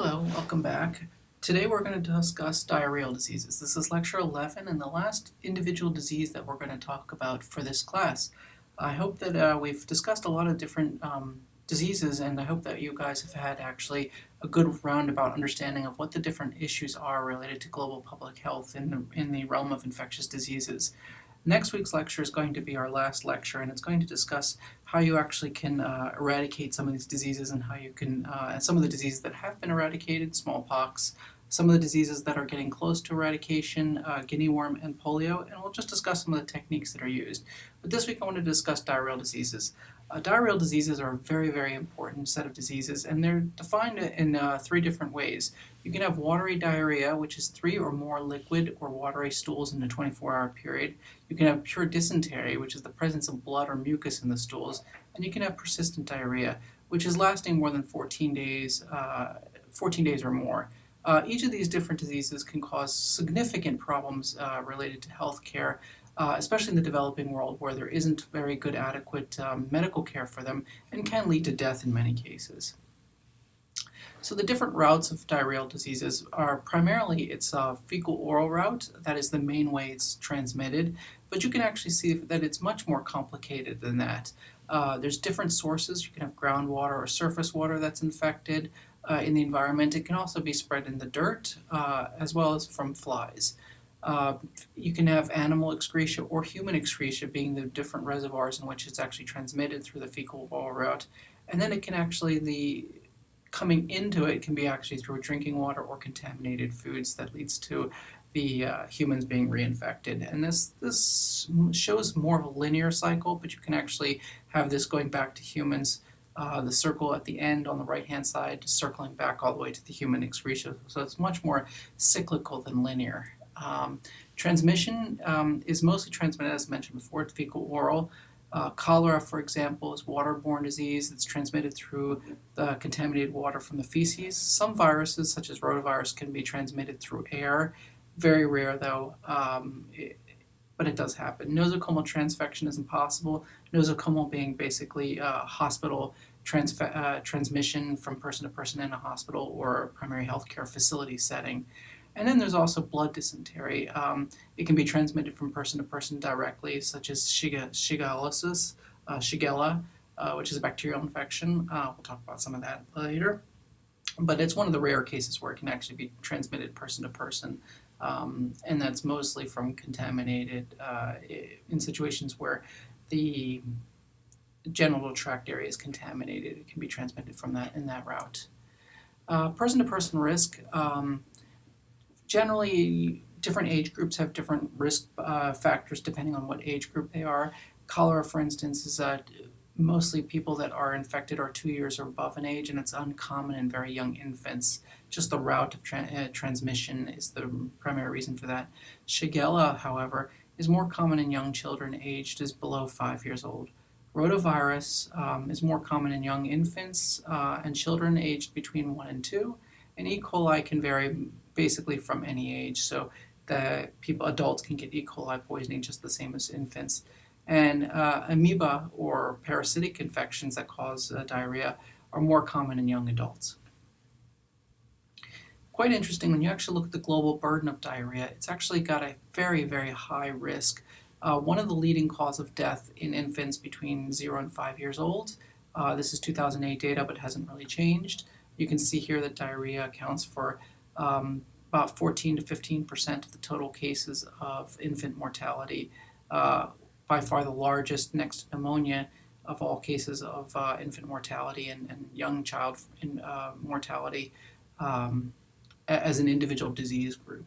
Hello, welcome back. Today we're going to discuss diarrheal diseases. This is lecture 11 and the last individual disease that we're going to talk about for this class. I hope that we've discussed a lot of different diseases, and I hope that you guys have had actually a good roundabout understanding of what the different issues are related to global public health in the realm of infectious diseases. Next week's lecture is going to be our last lecture, and it's going to discuss how you actually can eradicate some of these diseases and how you can, some of the diseases that have been eradicated, smallpox, some of the diseases that are getting close to eradication, guinea worm and polio, and we'll just discuss some of the techniques that are used. But this week I want to discuss diarrheal diseases. Diarrheal diseases are a very, very important set of diseases, and they're defined in three different ways. You can have watery diarrhea, which is 3 or more liquid or watery stools in a 24-hour period. You can have pure dysentery, which is the presence of blood or mucus in the stools. And you can have persistent diarrhea, which is lasting more than 14 days or more. Each of these different diseases can cause significant problems related to health care, especially in the developing world where there isn't very good adequate medical care for them and can lead to death in many cases. So the different routes of diarrheal diseases are primarily it's a fecal-oral route. That is the main way it's transmitted, but you can actually see that it's much more complicated than that. There's different sources. You can have groundwater or surface water that's infected in the environment. It can also be spread in the dirt as well as from flies. You can have animal excretia or human excretia being the different reservoirs in which it's actually transmitted through the fecal-oral route. And then it can actually, coming into it can be actually through drinking water or contaminated foods that leads to the humans being reinfected. And this shows more of a linear cycle, but you can actually have this going back to humans, the circle at the end on the right-hand side, circling back all the way to the human excretia. So it's much more cyclical than linear. Transmission is mostly transmitted, as mentioned before, fecal-oral. Cholera, for example, is waterborne disease. It's transmitted through the contaminated water from the feces. Some viruses, such as rotavirus, can be transmitted through air. Very rare, though, but it does happen. Nosocomial transfection is impossible. Nosocomial being basically hospital transmission from person to person in a hospital or a primary healthcare facility setting. And then there's also blood dysentery. It can be transmitted from person to person directly, such as Shigellosis, Shigella, which is a bacterial infection. We'll talk about some of that later. But it's one of the rare cases where it can actually be transmitted person to person. And that's mostly from contaminated, in situations where the genital tract area is contaminated. It can be transmitted from that in that route. Person to person risk. Generally, different age groups have different risk factors depending on what age group they are. Cholera, for instance, is mostly people that are infected are 2 years or above in age, and it's uncommon in very young infants. Just the route of transmission is the primary reason for that. Shigella, however, is more common in young children aged as below 5 years old. Rotavirus is more common in young infants and children aged between 1 and 2, and E. coli can vary basically from any age, so that adults can get E. coli poisoning just the same as infants. And amoeba or parasitic infections that cause diarrhea are more common in young adults. Quite interesting, when you actually look at the global burden of diarrhea, it's actually got a very, very high risk. One of the leading causes of death in infants between 0 and 5 years old. This is 2008 data, but hasn't really changed. You can see here that diarrhea accounts for about 14 to 15% of the total cases of infant mortality. By far the largest, next to pneumonia, of all cases of infant mortality and young child mortality as an individual disease group.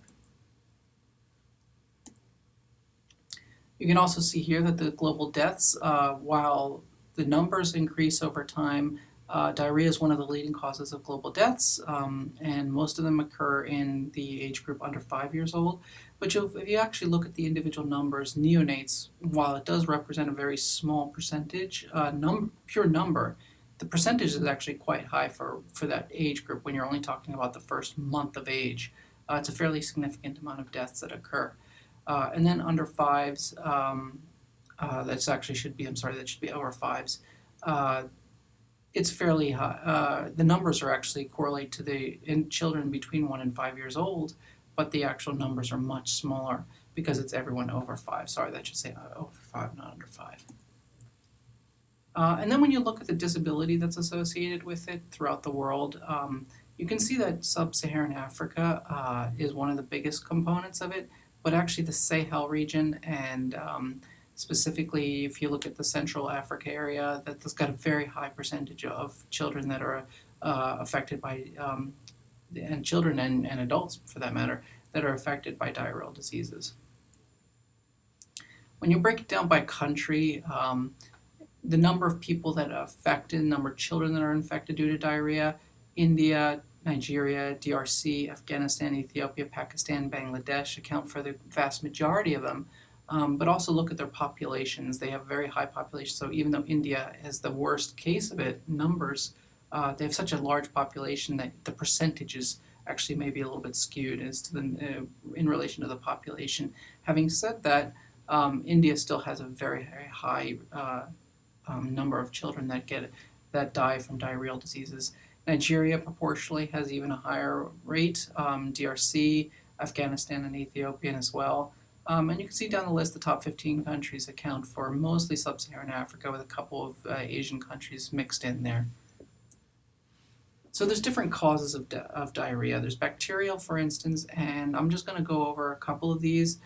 You can also see here that the global deaths, while the numbers increase over time, diarrhea is one of the leading causes of global deaths, and most of them occur in the age group under 5 years old. But if you actually look at the individual numbers, neonates, while it does represent a very small percentage, pure number, the percentage is actually quite high for that age group when you're only talking about the first month of age. It's a fairly significant amount of deaths that occur. And then under 5s, that should be over 5s. it's fairly high. The numbers are actually correlate to in children between 1 and 5 years old, but the actual numbers are much smaller because it's everyone over 5. Sorry, that should say over 5, not under 5. And then when you look at the disability that's associated with it throughout the world, you can see that sub-Saharan Africa is one of the biggest components of it, but actually the Sahel region and specifically if you look at the Central Africa area, that's got a very high percentage of children that are affected by, and children and adults for that matter, that are affected by diarrheal diseases. When you break it down by country, the number of people that are affected, number of children that are infected due to diarrhea, India, Nigeria, DRC, Afghanistan, Ethiopia, Pakistan, Bangladesh account for the vast majority of them. But also look at their populations. They have very high populations. So even though India has the worst case of it, numbers, they have such a large population that the percentages actually may be a little bit skewed as to in relation to the population. Having said that, India still has a very, very high number of children that die from diarrheal diseases. Nigeria proportionally has even a higher rate, DRC, Afghanistan, and Ethiopia as well. And you can see down the list the top 15 countries account for mostly sub-Saharan Africa with a couple of Asian countries mixed in there. So there's different causes of diarrhea. There's bacterial, for instance, and I'm just going to go over a couple of these.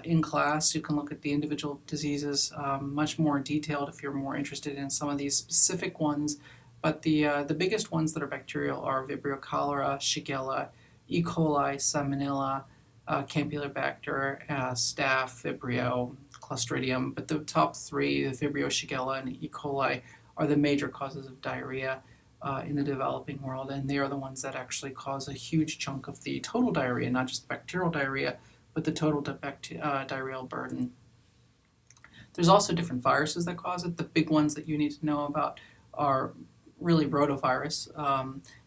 In class, you can look at the individual diseases much more detailed if you're more interested in some of these specific ones. But the biggest ones that are bacterial are Vibrio, cholera, Shigella, E. coli, Salmonella, Campylobacter, Staph, Vibrio, Clostridium. But the top three, the Vibrio, Shigella, and E. coli, are the major causes of diarrhea in the developing world, and they are the ones that actually cause a huge chunk of the total diarrhea, not just bacterial diarrhea, but the total diarrheal burden. There's also different viruses that cause it. The big ones that you need to know about are really rotavirus.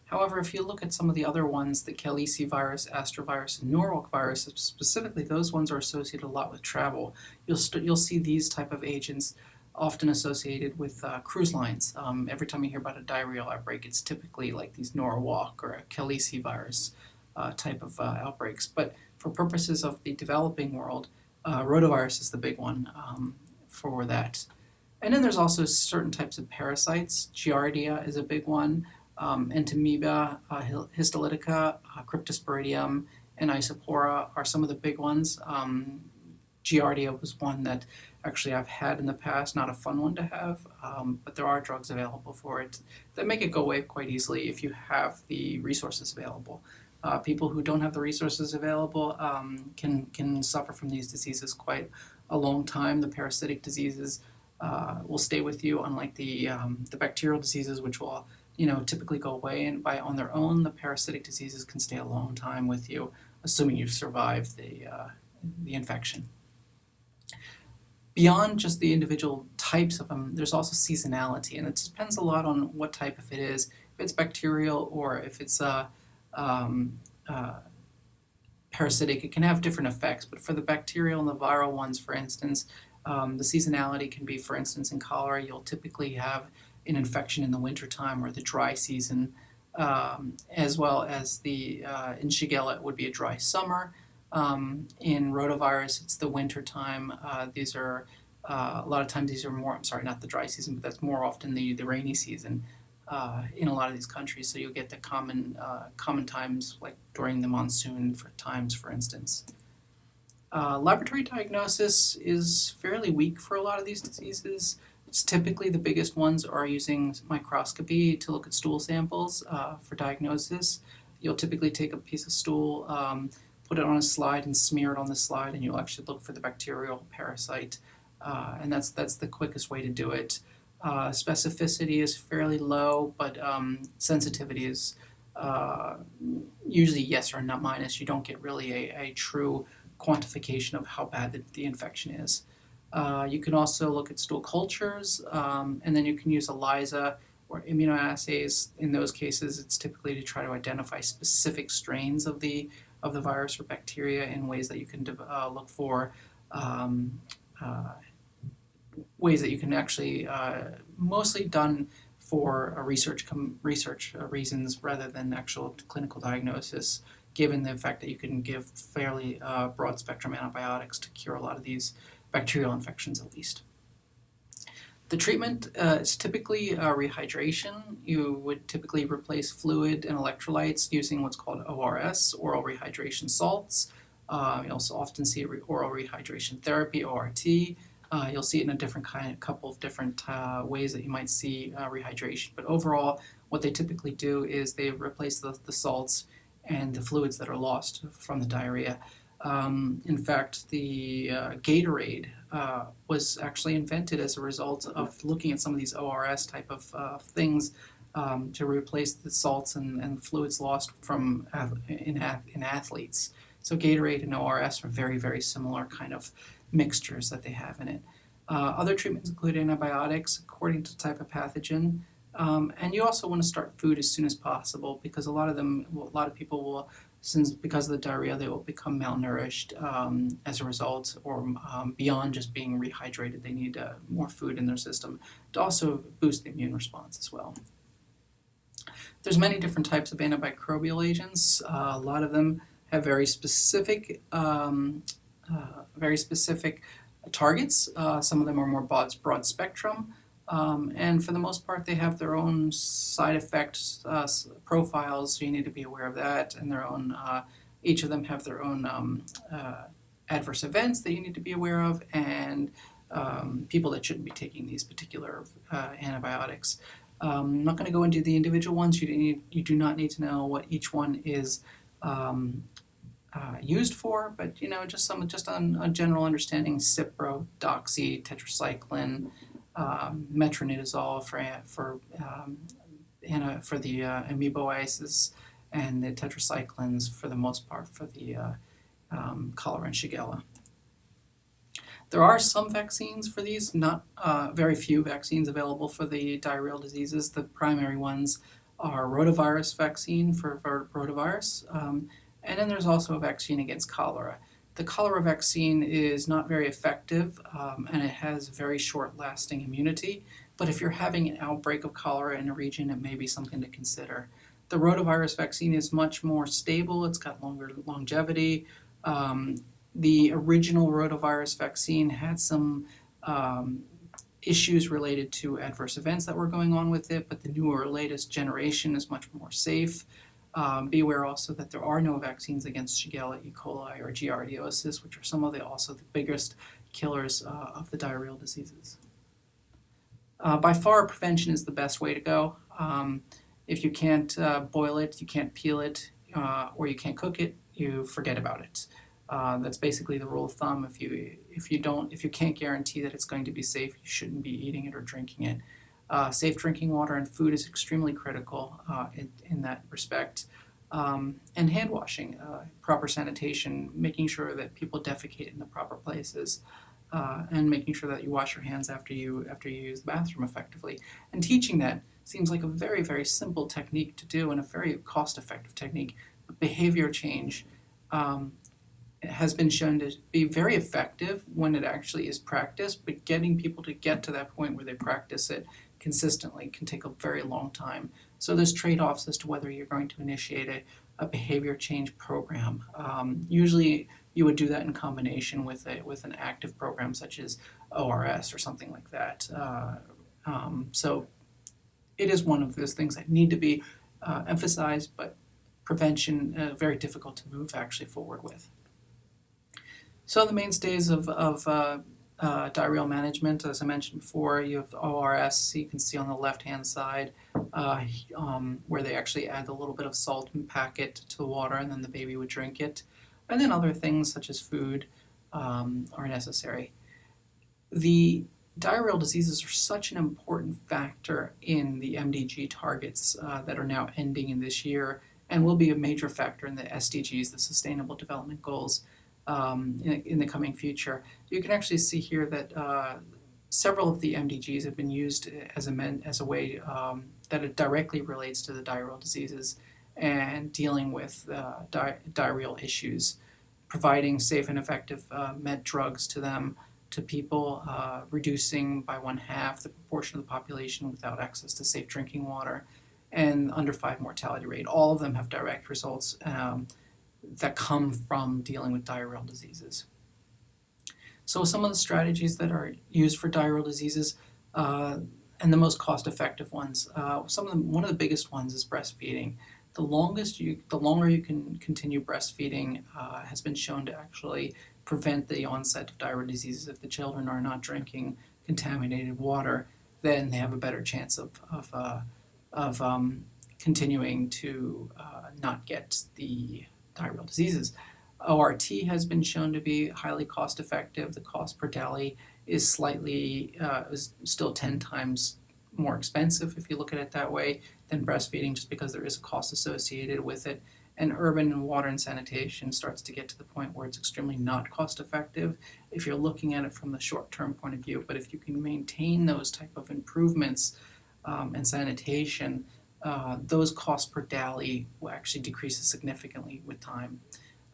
However, if you look at some of the other ones, the COLI virus, astrovirus, and norovirus, specifically, those ones are associated a lot with travel. You'll see these type of agents often associated with cruise lines. Every time you hear about a diarrheal outbreak, it's typically like these norwalk or a COLI virus type of outbreaks. But for purposes of the developing world, rotavirus is the big one for that. And then there's also certain types of parasites. Giardia is a big one. Amoeba, histolytica, cryptosporidium, and isopora are some of the big ones. Giardia was one that actually I've had in the past, not a fun one to have, but there are drugs available for it that make it go away quite easily if you have the resources available. People who don't have the resources available can suffer from these diseases quite a long time. The parasitic diseases will stay with you, unlike the bacterial diseases, which will typically go away and on their own. The parasitic diseases can stay a long time with you, assuming you've survived the infection. Beyond just the individual types of them, there's also seasonality, and it depends a lot on what type of it is. If it's bacterial or if it's parasitic, it can have different effects. But for the bacterial and the viral ones, for instance, the seasonality can be, for instance, in cholera, you'll typically have an infection in the wintertime or the dry season, as well as in Shigella, it would be a dry summer. In rotavirus, it's the winter time. These are a lot of times these are more. I'm sorry, not the dry season, but that's more often the rainy season in a lot of these countries. So you'll get the common times like during the monsoon for instance. Laboratory diagnosis is fairly weak for a lot of these diseases. It's typically the biggest ones are using microscopy to look at stool samples for diagnosis. You'll typically take a piece of stool, put it on a slide and smear it on the slide, and you'll actually look for the bacterial parasite, and that's the quickest way to do it. Specificity is fairly low, but sensitivity is usually yes or not minus. You don't get really a true quantification of how bad the infection is. You can also look at stool cultures, and then you can use ELISA or immunoassays. In those cases, it's typically to try to identify specific strains of the virus or bacteria in ways that you can look for ways that you can actually mostly done for research reasons rather than actual clinical diagnosis, given the fact that you can give fairly broad spectrum antibiotics to cure a lot of these bacterial infections at least. The treatment is typically rehydration. You would typically replace fluid and electrolytes using what's called ORS, oral rehydration salts. You also often see oral rehydration therapy, ORT. You'll see it in a couple of different ways that you might see rehydration. But overall, what they typically do is they replace the salts and the fluids that are lost from the diarrhea. In fact, the Gatorade was actually invented as a result of looking at some of these ORS type of things to replace the salts and fluids lost from in athletes. So Gatorade and ORS are very, very similar kind of mixtures that they have in it. Other treatments include antibiotics according to type of pathogen. And you also want to start food as soon as possible because a lot of people will, because of the diarrhea, they will become malnourished as a result, or beyond just being rehydrated, they need more food in their system to also boost the immune response as well. There's many different types of antimicrobial agents. A lot of them have very specific targets. Some of them are more broad spectrum. And for the most part, they have their own side effects profiles, so you need to be aware of that, and their own. Each of them have their own adverse events that you need to be aware of, and people that shouldn't be taking these particular antibiotics. I'm not going to go into the individual ones. You do not need to know what each one is used for, but just on a general understanding: Cipro, Doxy, tetracycline. Metronidazole for the Amebiasis, and the tetracyclines for the most part for the cholera and Shigella. There are some vaccines for these, not very few vaccines available for the diarrheal diseases. The primary ones are rotavirus vaccine for rotavirus, and then there's also a vaccine against cholera. The cholera vaccine is not very effective, and it has very short-lasting immunity, but if you're having an outbreak of cholera in a region, it may be something to consider. The rotavirus vaccine is much more stable. It's got longer longevity. The original rotavirus vaccine had some issues related to adverse events that were going on with it, but the newer, latest generation is much more safe. Be aware also that there are no vaccines against Shigella, E. coli, or Giardiosis, which are also the biggest killers of the diarrheal diseases. By far, prevention is the best way to go. If you can't boil it, you can't peel it, or you can't cook it, you forget about it. That's basically the rule of thumb. If you can't guarantee that it's going to be safe, you shouldn't be eating it or drinking it. Safe drinking water and food is extremely critical in that respect. And hand washing, proper sanitation, making sure that people defecate in the proper places, and making sure that you wash your hands after you use the bathroom effectively. And teaching that seems like a very, very simple technique to do and a very cost-effective technique. But behavior change has been shown to be very effective when it actually is practiced, but getting people to get to that point where they practice it consistently can take a very long time. So there's trade-offs as to whether you're going to initiate a behavior change program. Usually you would do that in combination with an active program such as ORS or something like that. So it is one of those things that need to be emphasized, but prevention very difficult to move actually forward with. So the mainstays of diarrheal management, as I mentioned before, you have ORS, you can see on the left-hand side, where they actually add a little bit of salt and pack it to the water, and then the baby would drink it. And then other things such as food are necessary. The diarrheal diseases are such an important factor in the MDG targets that are now ending in this year, and will be a major factor in the SDGs, the Sustainable Development Goals, in the coming future. You can actually see here that several of the MDGs have been used as a way that it directly relates to the diarrheal diseases and dealing with diarrheal issues, providing safe and effective med drugs to them to people, reducing by 1/2 the proportion of the population without access to safe drinking water, and under 5 mortality rate. All of them have direct results that come from dealing with diarrheal diseases. So some of the strategies that are used for diarrheal diseases, and the most cost-effective ones, one of the biggest ones is breastfeeding. The longer you can continue breastfeeding has been shown to actually prevent the onset of diarrheal diseases. If the children are not drinking contaminated water, then they have a better chance of continuing to not get the diarrheal diseases. ORT has been shown to be highly cost effective. The cost per deli is still 10 times more expensive if you look at it that way than breastfeeding, just because there is a cost associated with it. And urban water and sanitation starts to get to the point where it's extremely not cost effective if you're looking at it from the short-term point of view. But if you can maintain those type of improvements and sanitation, those costs per dali will actually decrease significantly with time.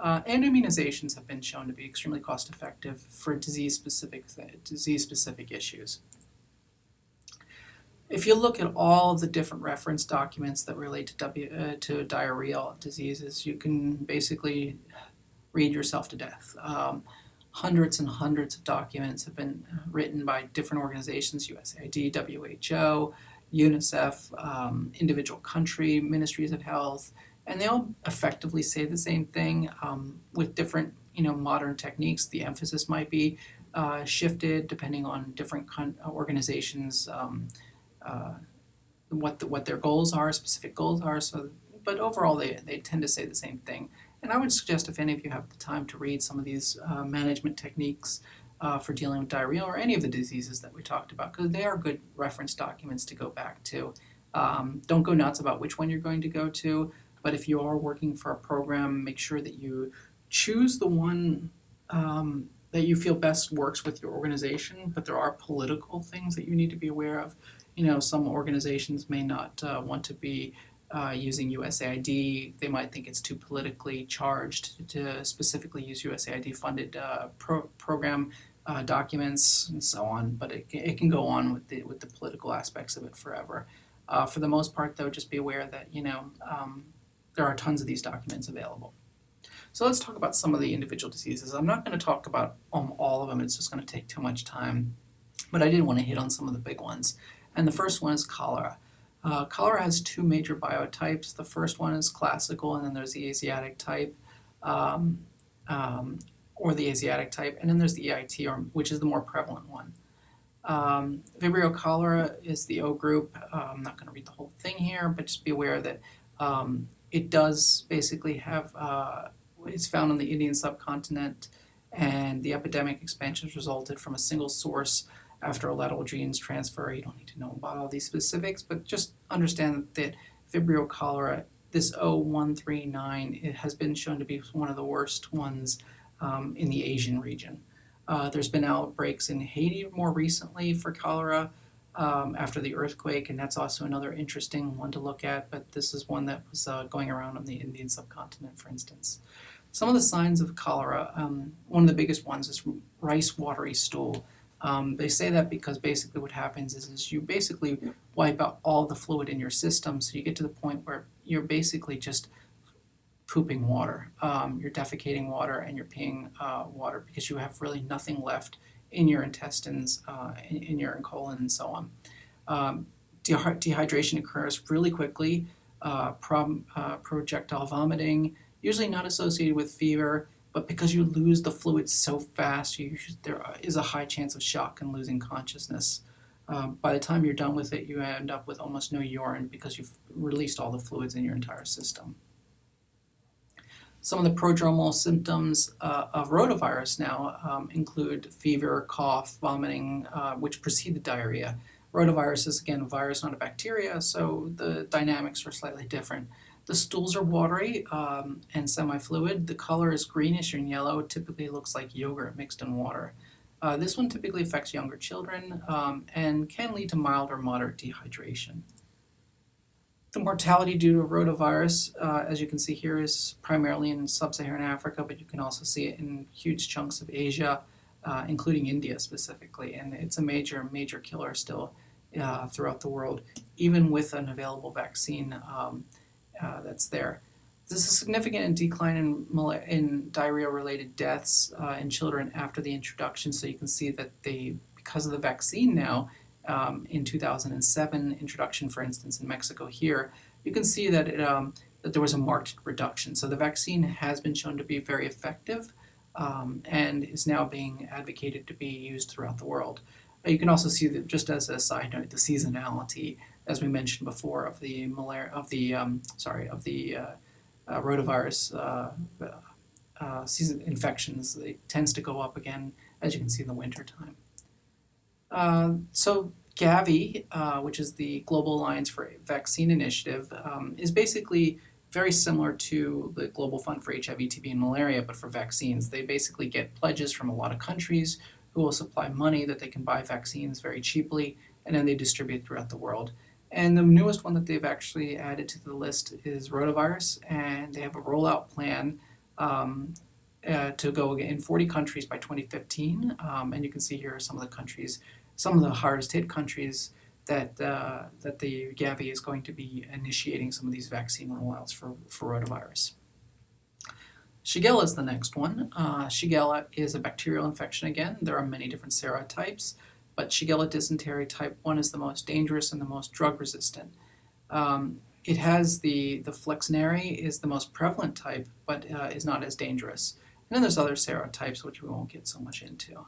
And immunizations have been shown to be extremely cost-effective for disease-specific issues. If you look at all the different reference documents that relate to diarrheal diseases, you can basically read yourself to death. Hundreds and hundreds of documents have been written by different organizations: USAID, WHO, UNICEF, individual country ministries of health, and they all effectively say the same thing with different, modern techniques. The emphasis might be shifted depending on different organizations, what their goals are, specific goals are. So, but overall, they tend to say the same thing. And I would suggest, if any of you have the time, to read some of these management techniques for dealing with diarrhea or any of the diseases that we talked about, because they are good reference documents to go back to. Don't go nuts about which one you're going to go to, but if you are working for a program, make sure that you choose the one that you feel best works with your organization. But there are political things that you need to be aware of. Some organizations may not want to be using USAID. They might think it's too politically charged to specifically use USAID-funded program documents and so on. But it can go on with the political aspects of it forever. For the most part, though, just be aware that there are tons of these documents available. So let's talk about some of the individual diseases. I'm not going to talk about all of them. It's just going to take too much time. But I did want to hit on some of the big ones. And the first one is cholera. Cholera has 2 major biotypes. The first one is classical, and then there's the Asiatic type, or the Asiatic type, and then there's the EIT, which is the more prevalent one. Vibrio cholera is the O group. I'm not going to read the whole thing here, but just be aware that it does basically have, it's found on the Indian subcontinent, and the epidemic expansion has resulted from a single source after a lateral genes transfer. You don't need to know about all these specifics, but just understand that Vibrio cholera, this O139, it has been shown to be one of the worst ones in the Asian region. There's been outbreaks in Haiti more recently for cholera after the earthquake, and that's also another interesting one to look at, but this is one that was going around on the Indian subcontinent, for instance. Some of the signs of cholera, one of the biggest ones is rice watery stool. They say that because basically what happens is you basically wipe out all the fluid in your system, so you get to the point where you're basically just pooping water. You're defecating water and you're peeing water because you have really nothing left in your intestines, in your colon, and so on. Dehydration occurs really quickly, projectile vomiting, usually not associated with fever, but because you lose the fluid so fast, there is a high chance of shock and losing consciousness. By the time you're done with it, you end up with almost no urine because you've released all the fluids in your entire system. Some of the prodromal symptoms of rotavirus now include fever, cough, vomiting, which precede the diarrhea. Rotavirus is, again, a virus, not a bacteria, so the dynamics are slightly different. The stools are watery and semi-fluid. The color is greenish and yellow. It typically looks like yogurt mixed in water. This one typically affects younger children and can lead to mild or moderate dehydration. The mortality due to rotavirus, as you can see here, is primarily in sub-Saharan Africa, but you can also see it in huge chunks of Asia. including India specifically, and it's a major killer still throughout the world, even with an available vaccine that's there. There's a significant decline in diarrhea-related deaths in children after the introduction. So you can see that because of the vaccine now, in 2007 introduction, for instance, in Mexico here, you can see that that there was a marked reduction. So the vaccine has been shown to be very effective and is now being advocated to be used throughout the world. You can also see that, just as a side note, the seasonality, as we mentioned before, of the rotavirus season infections. It tends to go up again, as you can see, in the wintertime. So Gavi, which is the Global Alliance for Vaccine Initiative, is basically very similar to the Global Fund for HIV, TB, and Malaria, but for vaccines. They basically get pledges from a lot of countries who will supply money that they can buy vaccines very cheaply, and then they distribute throughout the world. And the newest one that they've actually added to the list is rotavirus, and they have a rollout plan to go in 40 countries by 2015. And you can see here some of the countries, some of the hardest hit countries that the Gavi is going to be initiating some of these vaccine rollouts for rotavirus. Shigella is the next one. Shigella is a bacterial infection again. There are many different serotypes, but Shigella dysentery type 1 is the most dangerous and the most drug resistant. It has the flexneri is the most prevalent type, but is not as dangerous. And then there's other serotypes, which we won't get so much into.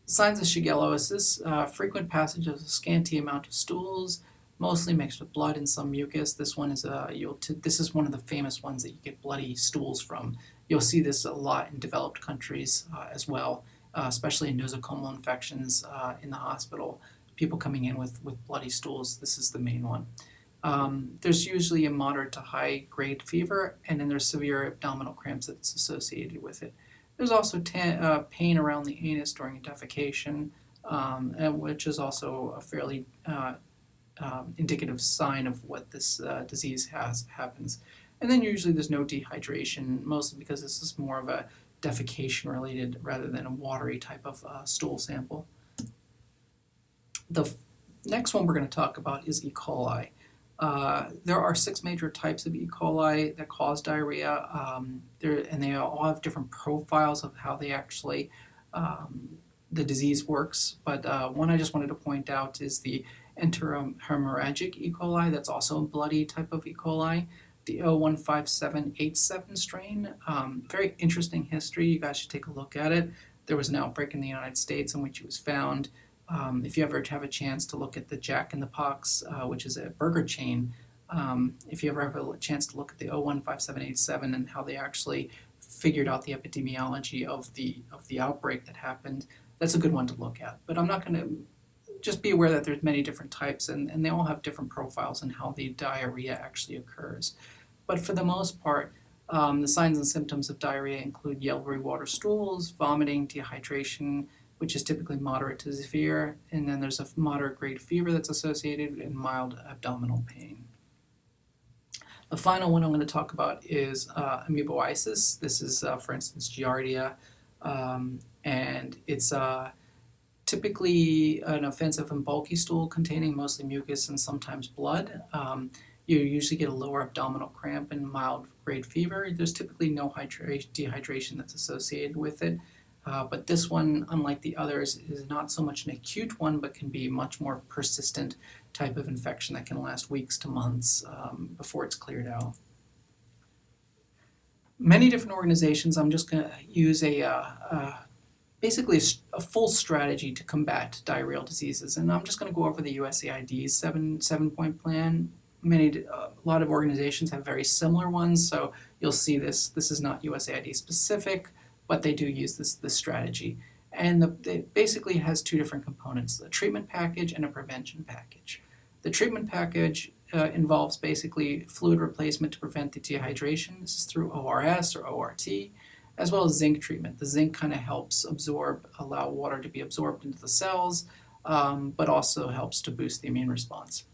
Signs of Shigellosis, frequent passage of a scanty amount of stools, mostly mixed with blood and some mucus. This one is this is one of the famous ones that you get bloody stools from. You'll see this a lot in developed countries as well, especially in nosocomial infections in the hospital. People coming in with bloody stools, this is the main one. There's usually a moderate to high grade fever, and then there's severe abdominal cramps that's associated with it. There's also pain around the anus during defecation, which is also a fairly indicative sign of what this disease happens. And then usually there's no dehydration, mostly because this is more of a defecation related rather than a watery type of stool sample. The next one we're going to talk about is E. coli. There are 6 major types of E. coli that cause diarrhea, and they all have different profiles of how they actually, the disease works. But one I just wanted to point out is the enterohemorrhagic E. coli. That's also a bloody type of E. coli. The 015787 strain, very interesting history. You guys should take a look at it. There was an outbreak in the United States in which it was found. If you ever have a chance to look at the Jack in the Pox, which is a burger chain, if you ever have a chance to look at the 015787 and how they actually figured out the epidemiology of the outbreak that happened, that's a good one to look at. But I'm not going to, just be aware that there's many different types and they all have different profiles and how the diarrhea actually occurs. But for the most part, the signs and symptoms of diarrhea include yellowy water stools, vomiting, dehydration, which is typically moderate to severe, and then there's a moderate grade fever that's associated and mild abdominal pain. The final one I'm going to talk about is Amebiasis. This is, for instance, Giardia, and it's typically an offensive and bulky stool containing mostly mucus and sometimes blood. You usually get a lower abdominal cramp and mild grade fever. There's typically no dehydration that's associated with it. But this one, unlike the others, is not so much an acute one, but can be much more persistent type of infection that can last weeks to months before it's cleared out. Many different organizations, I'm just going to use basically a full strategy to combat diarrheal diseases, and I'm just going to go over the USAID's seven-point plan. A lot of organizations have very similar ones, so you'll see this is not USAID specific, but they do use this strategy. And it basically has 2 different components, the treatment package and a prevention package. The treatment package involves basically fluid replacement to prevent the dehydration. This is through ORS or ORT, as well as zinc treatment. The zinc kind of helps allow water to be absorbed into the cells, but also helps to boost the immune response.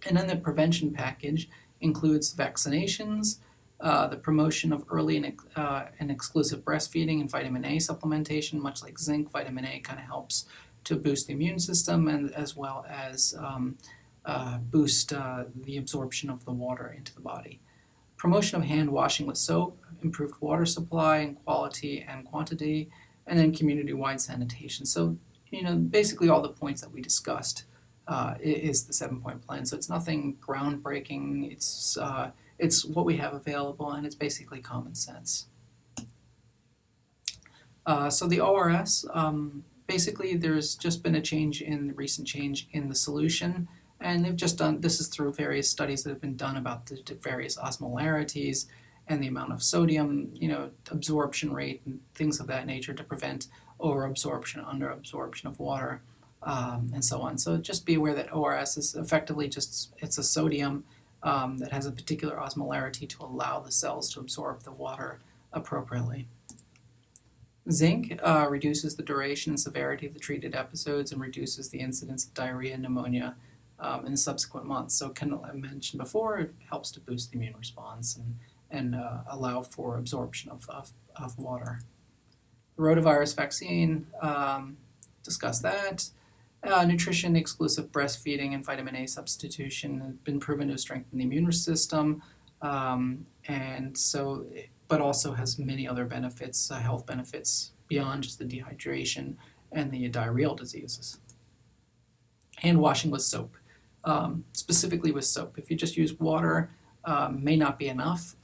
And then the prevention package includes vaccinations, the promotion of early and exclusive breastfeeding and vitamin A supplementation, much like zinc. Vitamin A kind of helps to boost the immune system and as well as boost the absorption of the water into the body. Promotion of hand washing with soap, improved water supply and quality and quantity, and then community-wide sanitation. So, basically all the points that we discussed is the 7-point plan. So it's nothing groundbreaking. It's what we have available, and it's basically common sense. So the ORS, basically there's just been a recent change in the solution, and they've just done, this is through various studies that have been done about the various osmolarities and the amount of sodium, absorption rate and things of that nature to prevent overabsorption, underabsorption of water, and so on. So just be aware that ORS is effectively it's a sodium that has a particular osmolarity to allow the cells to absorb the water appropriately. Zinc reduces the duration and severity of the treated episodes and reduces the incidence of diarrhea and pneumonia in subsequent months. So, I mentioned before, it helps to boost the immune response and allow for absorption of water. The rotavirus vaccine, discuss that. Nutrition, exclusive breastfeeding, and vitamin A substitution have been proven to strengthen the immune system, but also has many other benefits, health benefits beyond just the dehydration and the diarrheal diseases. Hand washing with soap, specifically with soap. If you just use water, may not be enough,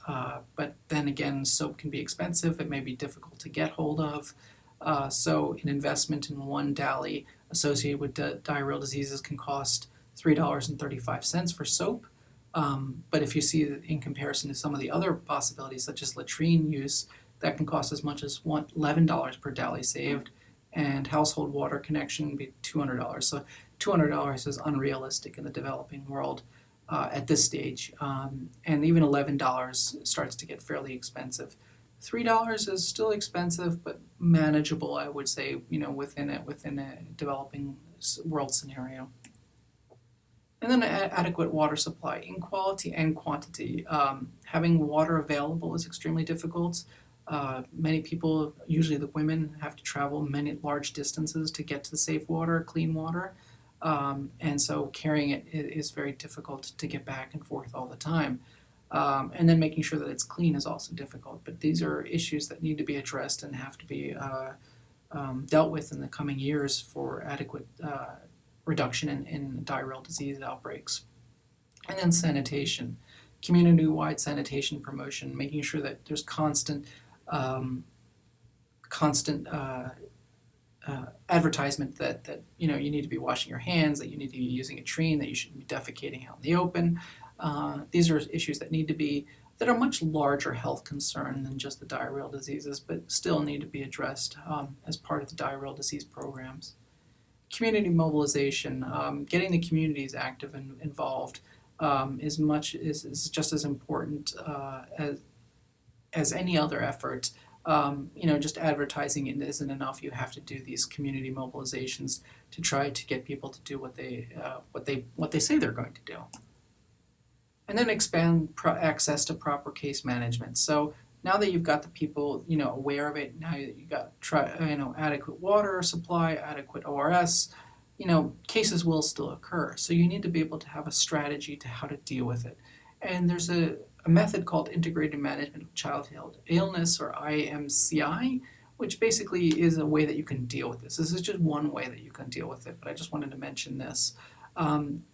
but then again, soap can be expensive. It may be difficult to get hold of. So an investment in one dally associated with diarrheal diseases can cost $3.35 for soap. But if you see that in comparison to some of the other possibilities, such as latrine use, that can cost as much as $11 per dally saved, and household water connection would be $200. So $200 is unrealistic in the developing world at this stage, and even $11 starts to get fairly expensive. $3 is still expensive, but manageable, I would say, within a developing world scenario. And then adequate water supply in quality and quantity. Having water available is extremely difficult. Many people, usually the women, have to travel many large distances to get to safe water, clean water. And so carrying it is very difficult to get back and forth all the time. And then making sure that it's clean is also difficult. But these are issues that need to be addressed and have to be dealt with in the coming years for adequate reduction in diarrheal disease outbreaks. And then sanitation, community-wide sanitation promotion, making sure that there's constant advertisement that you need to be washing your hands, that you need to be using a latrine, that you shouldn't be defecating out in the open. These are issues that are much larger health concern than just the diarrheal diseases, but still need to be addressed as part of the diarrheal disease programs. Community mobilization, getting the communities active and involved is just as important as any other effort. Just advertising it isn't enough. You have to do these community mobilizations to try to get people to do what they say they're going to do. And then expand access to proper case management. So now that you've got the people, aware of it, now that you've got adequate water supply, adequate ORS, cases will still occur. So you need to be able to have a strategy to how to deal with it. And there's a method called Integrated Management of Childhood Illness, or IMCI, which basically is a way that you can deal with this. This is just one way that you can deal with it, but I just wanted to mention this.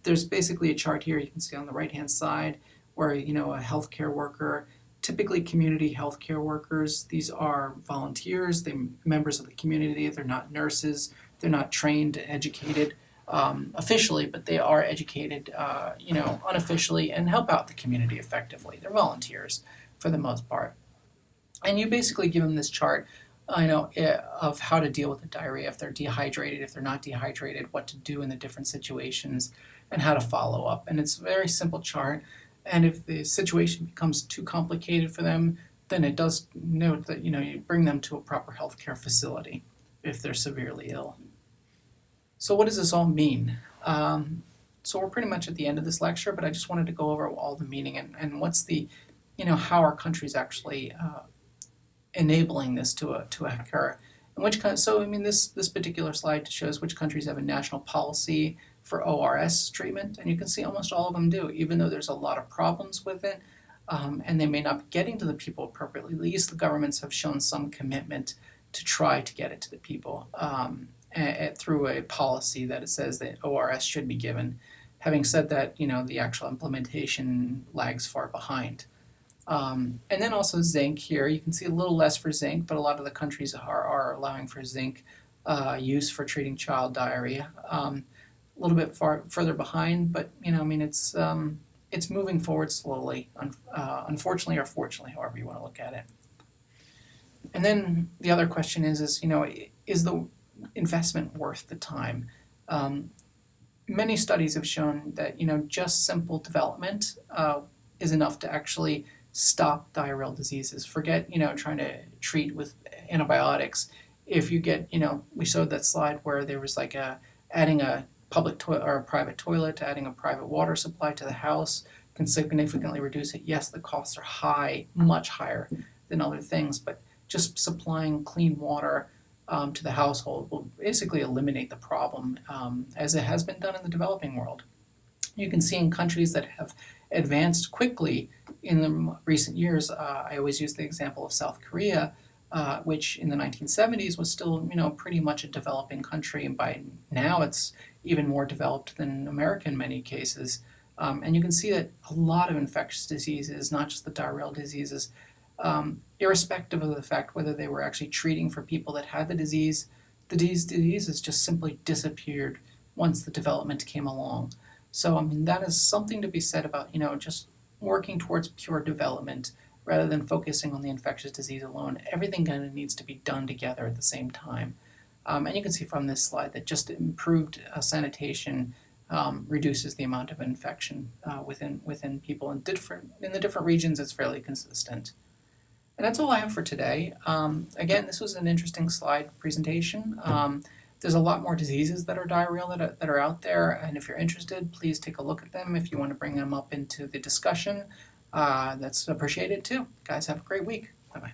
There's basically a chart here you can see on the right-hand side where, a healthcare worker, typically community healthcare workers, these are volunteers, they're members of the community, they're not nurses, they're not trained, educated officially, but they are educated, unofficially, and help out the community effectively. They're volunteers for the most part. And you basically give them this chart of how to deal with the diarrhea, if they're dehydrated, if they're not dehydrated, what to do in the different situations, and how to follow up. And it's a very simple chart, and if the situation becomes too complicated for them, then it does note that you bring them to a proper healthcare facility if they're severely ill. So what does this all mean? So we're pretty much at the end of this lecture, but I just wanted to go over all the meaning and what's the how are countries actually enabling this to occur. And this particular slide shows which countries have a national policy for ORS treatment, and you can see almost all of them do, even though there's a lot of problems with it, and they may not be getting to the people appropriately. At least the governments have shown some commitment to try to get it to the people through a policy that it says that ORS should be given. Having said that, the actual implementation lags far behind. And then also zinc here. You can see a little less for zinc, but a lot of the countries are allowing for zinc use for treating child diarrhea. A little bit further behind, but it's moving forward slowly, unfortunately or fortunately, however you want to look at it. And then the other question is the investment worth the time? Many studies have shown that just simple development is enough to actually stop diarrheal diseases. Forget trying to treat with antibiotics. If you get we showed that slide where there was like adding a public toilet or a private toilet, adding a private water supply to the house can significantly reduce it. Yes, the costs are high, much higher than other things, but just supplying clean water to the household will basically eliminate the problem, as it has been done in the developing world. You can see in countries that have advanced quickly in the recent years. I always use the example of South Korea, which in the 1970s was still pretty much a developing country, and by now it's even more developed than America in many cases. And you can see that a lot of infectious diseases, not just the diarrheal diseases, irrespective of the fact whether they were actually treating for people that had the disease, these diseases just simply disappeared once the development came along. So that is something to be said about just working towards pure development rather than focusing on the infectious disease alone. Everything kind of needs to be done together at the same time. And you can see from this slide that just improved sanitation reduces the amount of infection within people in the different regions. It's fairly consistent. And that's all I have for today. Again, this was an interesting slide presentation. There's a lot more diseases that are diarrheal that are out there, and if you're interested, please take a look at them. If you want to bring them up into the discussion, that's appreciated too. Guys, have a great week. Bye-bye.